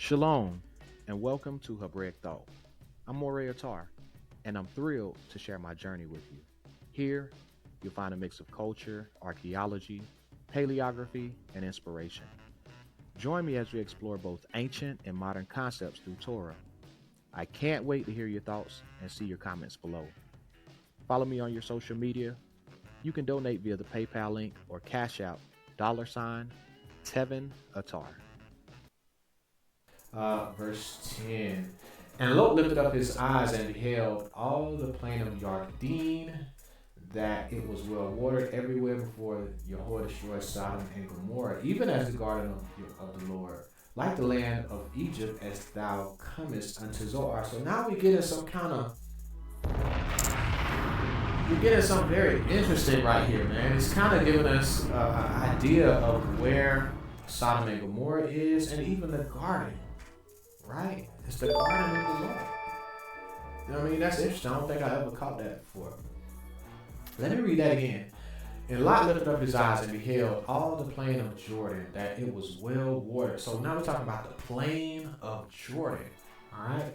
Shalom, and welcome to Hebraic Thought. I'm Morey Attar, and I'm thrilled to share my journey with you. Here, you'll find a mix of culture, archaeology, paleography, and inspiration. Join me as we explore both ancient and modern concepts through Torah. I can't wait to hear your thoughts and see your comments below. Follow me on your social media. You can donate via the PayPal link or Cash App $Tevin Attar. Verse 10. And Lot lifted up his eyes and beheld all the plain of Yarden, that it was well watered everywhere before Yahweh destroyed Sodom and Gomorrah, even as the garden of the Lord, like the land of Egypt, as thou comest unto Zoar. So now we're getting something very interesting right here, man. It's kind of giving us an idea of where Sodom and Gomorrah is, and even the garden, right? It's the garden of the Lord. You know what I mean? That's interesting. I don't think I ever caught that before. Let me read that again. And Lot lifted up his eyes and beheld all the plain of Jordan, that it was well watered. So now we're talking about the plain of Jordan, all right?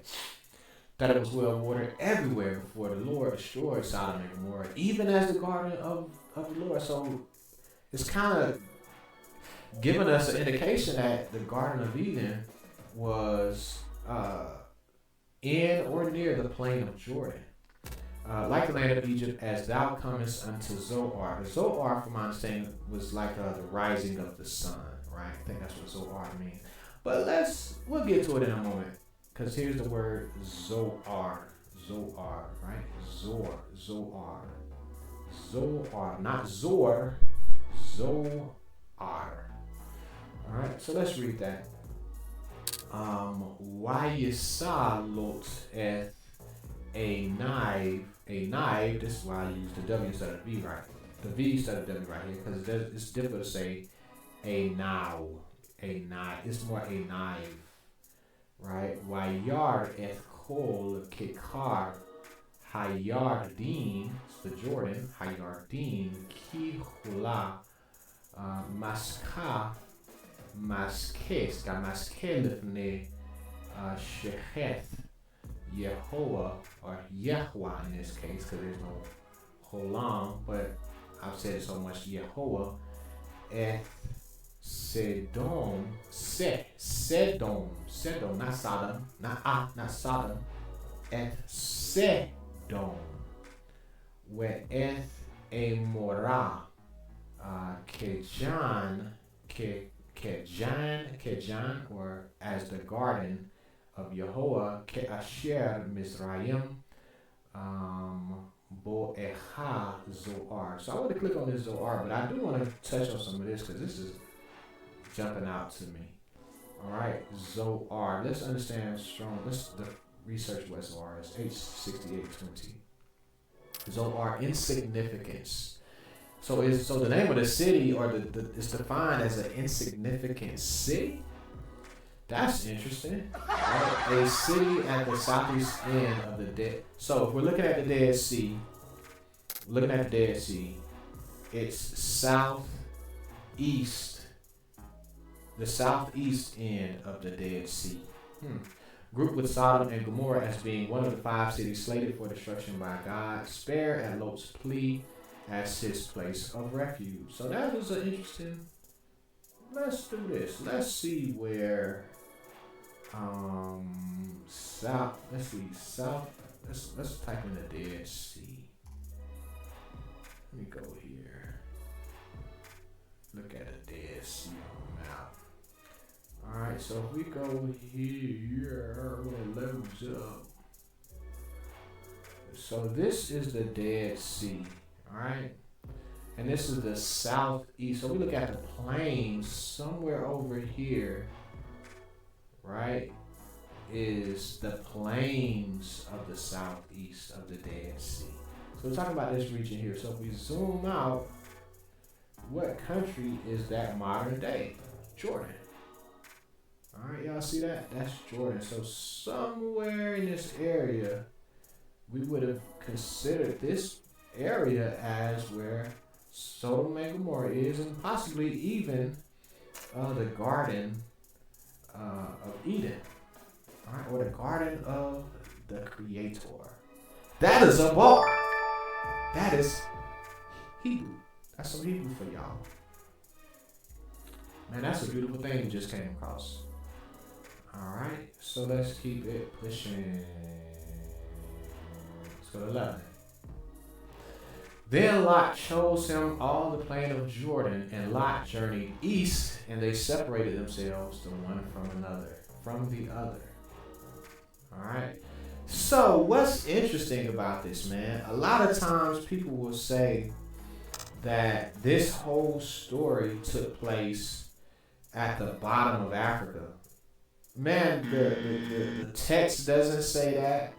That it was well watered everywhere before the Lord destroyed Sodom and Gomorrah, even as the garden of the Lord. So it's kind of giving us an indication that the Garden of Eden was in or near the plain of Jordan. Like the land of Egypt, as thou comest unto Zoar. The Zoar, from my understanding, was like the rising of the sun, right? I think that's what Zoar means. But we'll get to it in a moment, because here's the word Zoar. Zoar, right? Zoar. Not Zor, Zoar. Alright, so let's read that. Wayisa Lot eth a knife, this is why I use the W instead of V, right? The V instead of W right here, because it's difficult to say a now, a knife. It's more a knife, right? Wayar eth kol kikar hayardin, it's the Jordan, hayardin ki hula maskah maskes, got maskeh lifnei shecheth Yehovah, or Yahweh in this case, because there's no Holam, but I've said it so much, Yehovah, et Sedom, not Sodom, not Sodom, et Sedom, we'eth Amorah, Kejan, or as the garden of Yehovah, Ke'asher Mizrayim, Bo'echa Zoar. So I want to click on this Zoar, but I do want to touch on some of this because this is jumping out to me. All right, Zoar. Let's understand let's research what Zoar is. H6820. Zoar, insignificance. So the name of the city, or is defined as an insignificant city. That's interesting. Right? A city at the southeast end of the Dead. So if we're looking at the Dead Sea, it's southeast, the southeast end of the Dead Sea. Grouped with Sodom and Gomorrah as being one of the 5 cities slated for destruction by God, spare at Lot's plea as his place of refuge. So that was an interesting. Let's do this. Let's see where south. Let's see south. Let's type in the Dead Sea. Let me go here. Look at the Dead Sea on the map. All right, so if we go here, when it loads up. So this is the Dead Sea. All right. And this is the southeast. So we look at the plains somewhere over here, right, is the plains of the southeast of the Dead Sea. So we're talking about this region here. So if we zoom out, what country is that modern day? Jordan. All right, y'all see that? That's Jordan. So somewhere in this area, we would have considered this area as where Sodom and Gomorrah is, and possibly even the garden of Eden, all right, or the garden of the Creator. That is a bar. That is Hebrew. That's some Hebrew for y'all. Man, that's a beautiful thing we just came across. All right, so let's keep it pushing. Let's go to 11. Then Lot chose him all the plain of Jordan, and Lot journeyed east, and they separated themselves the one from the other. All right. So what's interesting about this, man? A lot of times people will say that this whole story took place at the bottom of Africa. Man, the text doesn't say that.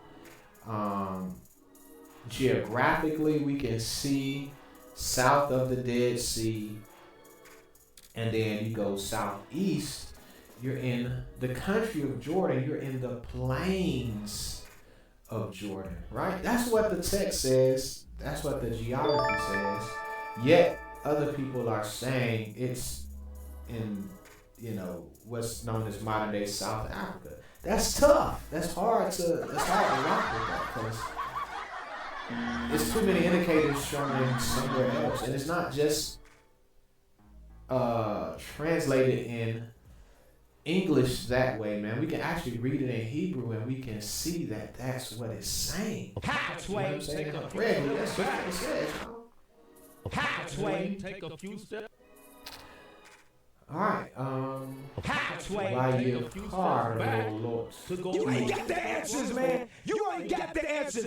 Geographically, we can see south of the Dead Sea, and then you go southeast, you're in the country of Jordan, you're in the plains of Jordan, right? That's what the text says, that's what the geography says, yet other people are saying it's in, what's known as modern day South Africa. That's tough. That's hard to rock with that, because it's too many indicators showing somewhere else, and it's not just translated in English that way, man. We can actually read it in Hebrew, and we can see that that's what it's saying. Halfway, take a few That's steps what back. it says. Halfway, take a few steps. All right. Halfway, Buy take your a few car, steps back. little Lord. To go You ain't east. got the answers, man. You ain't got the answers.